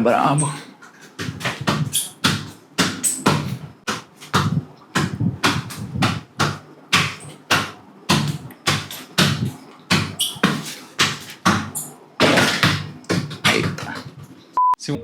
brabo.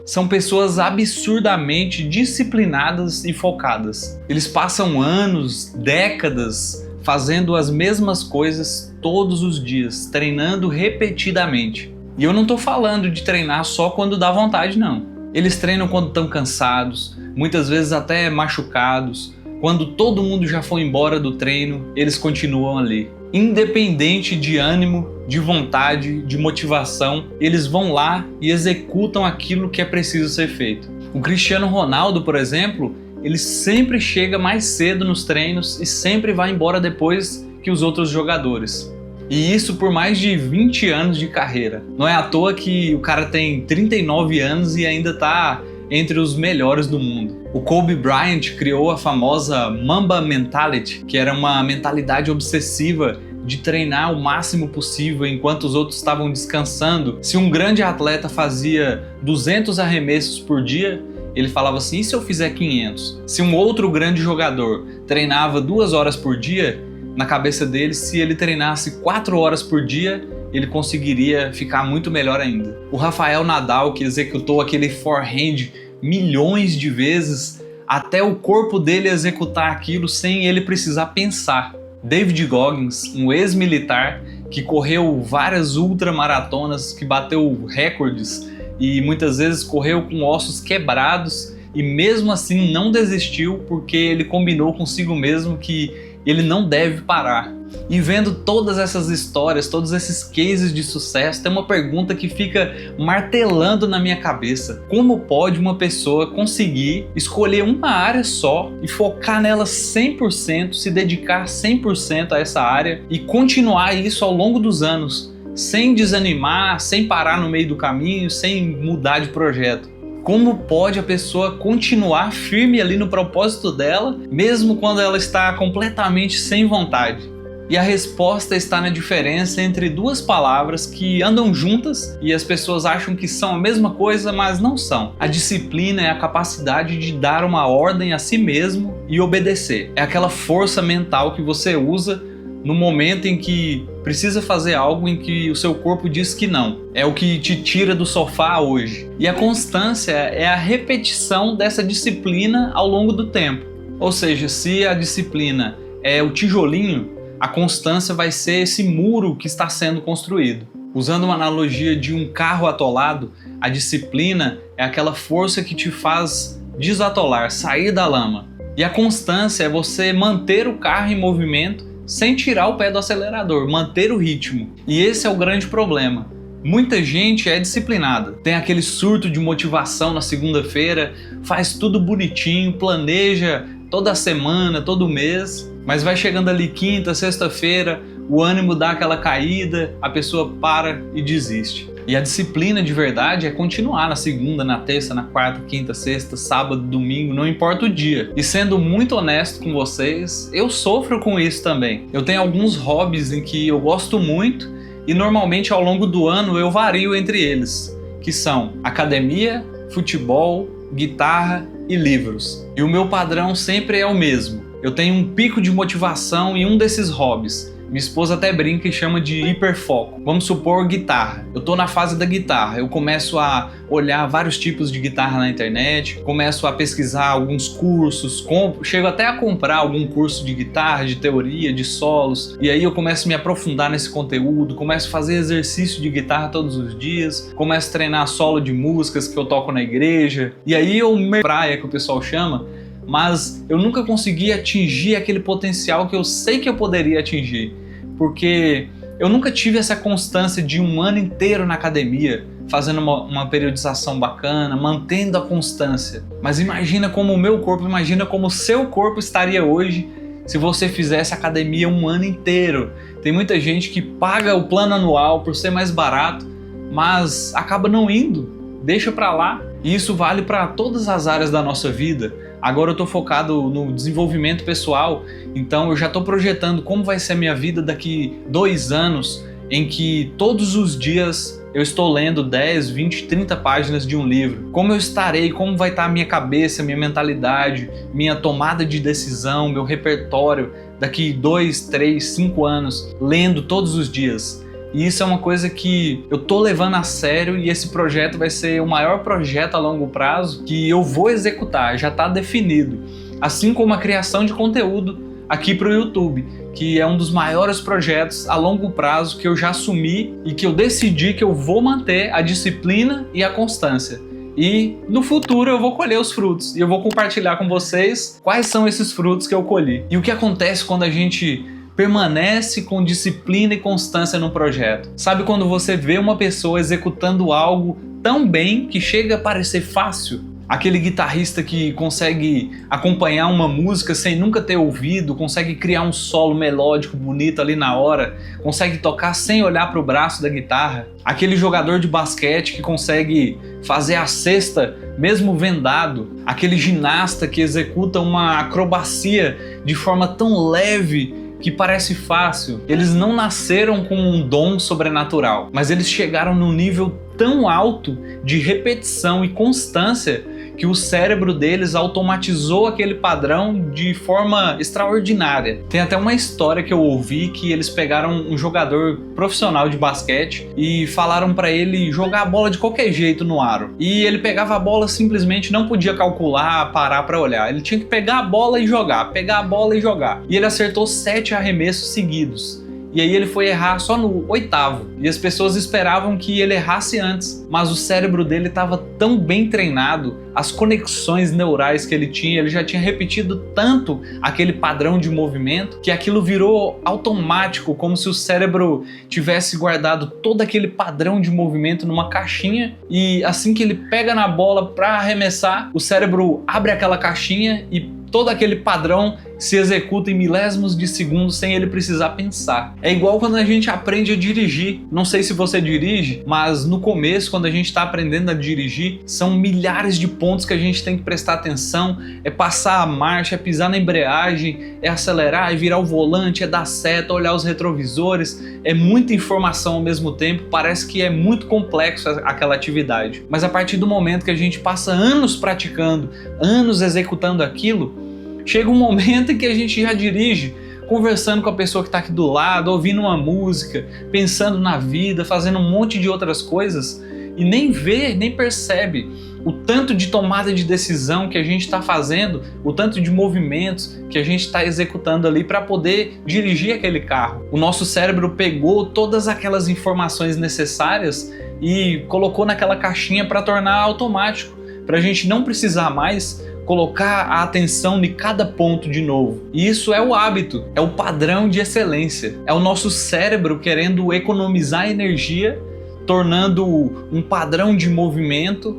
São pessoas absurdamente disciplinadas e focadas. Eles passam anos, décadas, fazendo as mesmas coisas todos os dias, treinando repetidamente. E eu não tô falando de treinar só quando dá vontade, não. Eles treinam quando estão cansados, muitas vezes até machucados. Quando todo mundo já foi embora do treino, eles continuam ali. Independente de ânimo, de vontade, de motivação, eles vão lá e executam aquilo que é preciso ser feito. O Cristiano Ronaldo, por exemplo, ele sempre chega mais cedo nos treinos e sempre vai embora depois que os outros jogadores. E isso por mais de 20 anos de carreira. Não é à toa que o cara tem 39 anos e ainda está entre os melhores do mundo. O Kobe Bryant criou a famosa Mamba Mentality, que era uma mentalidade obsessiva de treinar o máximo possível enquanto os outros estavam descansando. Se um grande atleta fazia 200 arremessos por dia, ele falava assim, e se eu fizer 500? Se um outro grande jogador treinava 2 horas por dia, na cabeça dele, se ele treinasse 4 horas por dia, ele conseguiria ficar muito melhor ainda. O Rafael Nadal, que executou aquele forehand milhões de vezes, até o corpo dele executar aquilo sem ele precisar pensar. David Goggins, um ex-militar que correu várias ultramaratonas, que bateu recordes e muitas vezes correu com ossos quebrados e mesmo assim não desistiu porque ele combinou consigo mesmo que ele não deve parar. E vendo todas essas histórias, todos esses cases de sucesso, tem uma pergunta que fica martelando na minha cabeça. Como pode uma pessoa conseguir escolher uma área só e focar nela 100%, se dedicar 100% a essa área e continuar isso ao longo dos anos, sem desanimar, sem parar no meio do caminho, sem mudar de projeto? Como pode a pessoa continuar firme ali no propósito dela, mesmo quando ela está completamente sem vontade? E a resposta está na diferença entre duas palavras que andam juntas e as pessoas acham que são a mesma coisa, mas não são. A disciplina é a capacidade de dar uma ordem a si mesmo e obedecer. É aquela força mental que você usa no momento em que precisa fazer algo em que o seu corpo diz que não. É o que te tira do sofá hoje. E a constância é a repetição dessa disciplina ao longo do tempo. Ou seja, se a disciplina é o tijolinho, a constância vai ser esse muro que está sendo construído. Usando uma analogia de um carro atolado, a disciplina é aquela força que te faz desatolar, sair da lama. E a constância é você manter o carro em movimento sem tirar o pé do acelerador, manter o ritmo. E esse é o grande problema. Muita gente é disciplinada, tem aquele surto de motivação na segunda-feira, faz tudo bonitinho, planeja toda semana, todo mês, mas vai chegando ali quinta, sexta-feira, o ânimo dá aquela caída, a pessoa para e desiste. E a disciplina de verdade é continuar na segunda, na terça, na quarta, quinta, sexta, sábado, domingo, não importa o dia. E sendo muito honesto com vocês, eu sofro com isso também. Eu tenho alguns hobbies em que eu gosto muito e normalmente ao longo do ano eu vario entre eles, que são academia, futebol, guitarra e livros. E o meu padrão sempre é o mesmo. Eu tenho um pico de motivação em um desses hobbies. Minha esposa até brinca e chama de hiperfoco. Vamos supor guitarra. Eu tô na fase da guitarra. Eu começo a olhar vários tipos de guitarra na internet, começo a pesquisar alguns cursos, chego até a comprar algum curso de guitarra, de teoria, de solos, e aí eu começo a me aprofundar nesse conteúdo, começo a fazer exercício de guitarra todos os dias, começo a treinar solo de músicas que eu toco na igreja, e aí eu praia, que o pessoal chama, mas eu nunca consegui atingir aquele potencial que eu sei que eu poderia atingir, porque eu nunca tive essa constância de um ano inteiro na academia, fazendo uma periodização bacana, mantendo a constância. Mas imagina como o meu corpo, imagina como o seu corpo estaria hoje se você fizesse academia um ano inteiro. Tem muita gente que paga o plano anual por ser mais barato, mas acaba não indo, deixa pra lá. E isso vale para todas as áreas da nossa vida. Agora eu estou focado no desenvolvimento pessoal, então eu já estou projetando como vai ser a minha vida daqui 2 anos em que todos os dias eu estou lendo 10, 20, 30 páginas de um livro. Como eu estarei, como vai estar a minha cabeça, minha mentalidade, minha tomada de decisão, meu repertório daqui 2, 3, 5 anos, lendo todos os dias. E isso é uma coisa que eu tô levando a sério, e esse projeto vai ser o maior projeto a longo prazo que eu vou executar, já está definido. Assim como a criação de conteúdo aqui para o YouTube, que é um dos maiores projetos a longo prazo que eu já assumi e que eu decidi que eu vou manter a disciplina e a constância. E no futuro eu vou colher os frutos e eu vou compartilhar com vocês quais são esses frutos que eu colhi. E o que acontece quando a gente permanece com disciplina e constância no projeto? Sabe quando você vê uma pessoa executando algo tão bem que chega a parecer fácil? Aquele guitarrista que consegue acompanhar uma música sem nunca ter ouvido, consegue criar um solo melódico bonito ali na hora, consegue tocar sem olhar para o braço da guitarra. Aquele jogador de basquete que consegue fazer a cesta mesmo vendado. Aquele ginasta que executa uma acrobacia de forma tão leve que parece fácil. Eles não nasceram com um dom sobrenatural, mas eles chegaram num nível tão alto de repetição e constância que o cérebro deles automatizou aquele padrão de forma extraordinária. Tem até uma história que eu ouvi que eles pegaram um jogador profissional de basquete e falaram para ele jogar a bola de qualquer jeito no aro. E ele pegava a bola, simplesmente não podia calcular, parar para olhar. Ele tinha que pegar a bola e jogar, pegar a bola e jogar. E ele acertou 7 arremessos seguidos. E aí ele foi errar só no 8º. E as pessoas esperavam que ele errasse antes. Mas o cérebro dele estava tão bem treinado, as conexões neurais que ele tinha, ele já tinha repetido tanto aquele padrão de movimento, que aquilo virou automático, como se o cérebro tivesse guardado todo aquele padrão de movimento numa caixinha, e assim que ele pega na bola para arremessar, o cérebro abre aquela caixinha e todo aquele padrão se executa em milésimos de segundos sem ele precisar pensar. É igual quando a gente aprende a dirigir. Não sei se você dirige, mas no começo, quando a gente está aprendendo a dirigir, são milhares de pontos que a gente tem que prestar atenção. É passar a marcha, é pisar na embreagem, é acelerar, é virar o volante, é dar seta, olhar os retrovisores. É muita informação ao mesmo tempo, parece que é muito complexo aquela atividade. Mas a partir do momento que a gente passa anos praticando, anos executando aquilo, chega um momento em que a gente já dirige, conversando com a pessoa que está aqui do lado, ouvindo uma música, pensando na vida, fazendo um monte de outras coisas, e nem vê, nem percebe o tanto de tomada de decisão que a gente está fazendo, o tanto de movimentos que a gente está executando ali para poder dirigir aquele carro. O nosso cérebro pegou todas aquelas informações necessárias e colocou naquela caixinha para tornar automático, para a gente não precisar mais colocar a atenção em cada ponto de novo. E isso é o hábito, é o padrão de excelência. É o nosso cérebro querendo economizar energia, tornando um padrão de movimento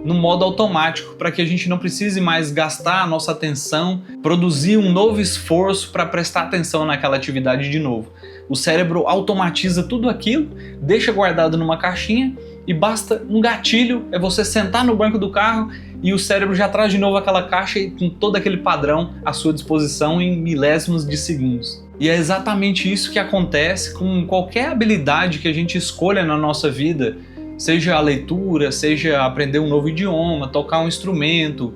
no modo automático, para que a gente não precise mais gastar a nossa atenção, produzir um novo esforço para prestar atenção naquela atividade de novo. O cérebro automatiza tudo aquilo, deixa guardado numa caixinha, e basta um gatilho, é você sentar no banco do carro e o cérebro já traz de novo aquela caixa com todo aquele padrão à sua disposição em milésimos de segundos. E é exatamente isso que acontece com qualquer habilidade que a gente escolha na nossa vida, seja a leitura, seja aprender um novo idioma, tocar um instrumento,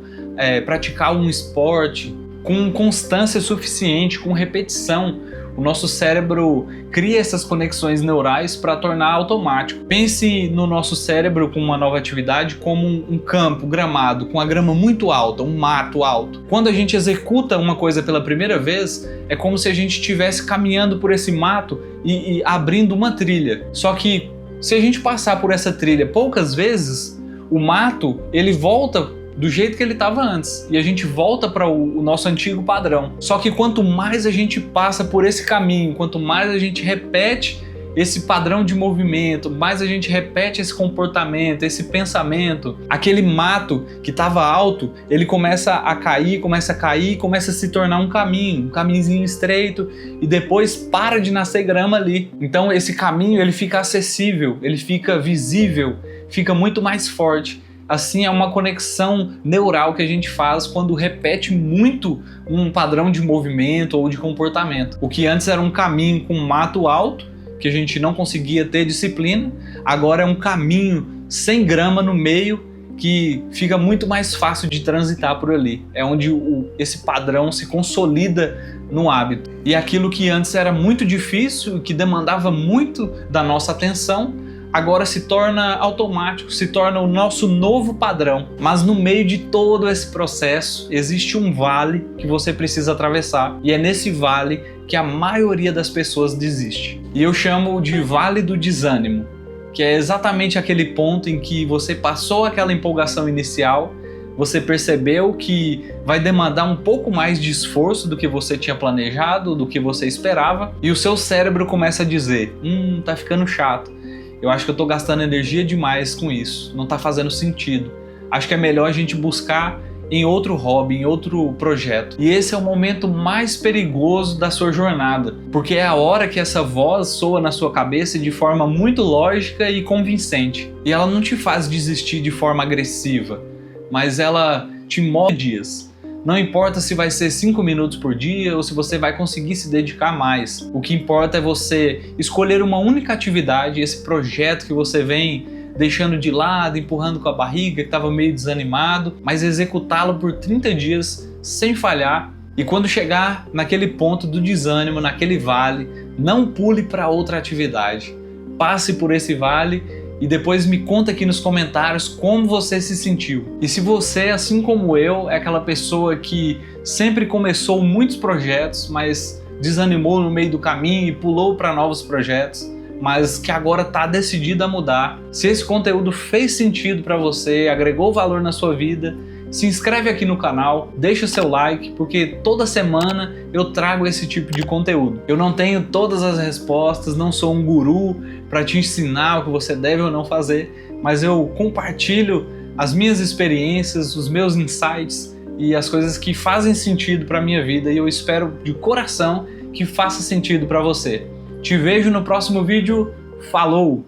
praticar um esporte. Com constância suficiente, com repetição, o nosso cérebro cria essas conexões neurais para tornar automático. Pense no nosso cérebro com uma nova atividade como um campo gramado, com a grama muito alta, um mato alto. Quando a gente executa uma coisa pela primeira vez, é como se a gente estivesse caminhando por esse mato e abrindo uma trilha. Só que se a gente passar por essa trilha poucas vezes, o mato ele volta do jeito que ele estava antes, e a gente volta para o nosso antigo padrão. Só que quanto mais a gente passa por esse caminho, quanto mais a gente repete esse padrão de movimento, mais a gente repete esse comportamento, esse pensamento, aquele mato que estava alto, ele começa a cair, começa a se tornar um caminhozinho estreito, e depois para de nascer grama ali. Então esse caminho ele fica acessível, ele fica visível, fica muito mais forte. Assim, é uma conexão neural que a gente faz quando repete muito um padrão de movimento ou de comportamento. O que antes era um caminho com mato alto que a gente não conseguia ter disciplina, agora é um caminho sem grama no meio que fica muito mais fácil de transitar por ali. É onde esse padrão se consolida no hábito. E aquilo que antes era muito difícil, que demandava muito da nossa atenção, agora se torna automático, se torna o nosso novo padrão. Mas no meio de todo esse processo, existe um vale que você precisa atravessar. E é nesse vale que a maioria das pessoas desiste. E eu chamo de vale do desânimo, que é exatamente aquele ponto em que você passou aquela empolgação inicial, você percebeu que vai demandar um pouco mais de esforço do que você tinha planejado, do que você esperava, e o seu cérebro começa a dizer: tá ficando chato, eu acho que eu tô gastando energia demais com isso, não tá fazendo sentido, acho que é melhor a gente buscar em outro hobby, em outro projeto. E esse é o momento mais perigoso da sua jornada, porque é a hora que essa voz soa na sua cabeça de forma muito lógica e convincente. E ela não te faz desistir de forma agressiva, mas ela te move dias. Não importa se vai ser 5 minutos por dia ou se você vai conseguir se dedicar mais. O que importa é você escolher uma única atividade, esse projeto que você vem deixando de lado, empurrando com a barriga, que estava meio desanimado, mas executá-lo por 30 dias sem falhar. E quando chegar naquele ponto do desânimo, naquele vale, não pule para outra atividade. Passe por esse vale e depois me conta aqui nos comentários como você se sentiu. E se você, assim como eu, é aquela pessoa que sempre começou muitos projetos, mas desanimou no meio do caminho e pulou para novos projetos, mas que agora está decidida a mudar. Se esse conteúdo fez sentido para você, agregou valor na sua vida, se inscreve aqui no canal, deixa o seu like, porque toda semana eu trago esse tipo de conteúdo. Eu não tenho todas as respostas, não sou um guru para te ensinar o que você deve ou não fazer, mas eu compartilho as minhas experiências, os meus insights e as coisas que fazem sentido para a minha vida, e eu espero de coração que faça sentido para você. Te vejo no próximo vídeo. Falou!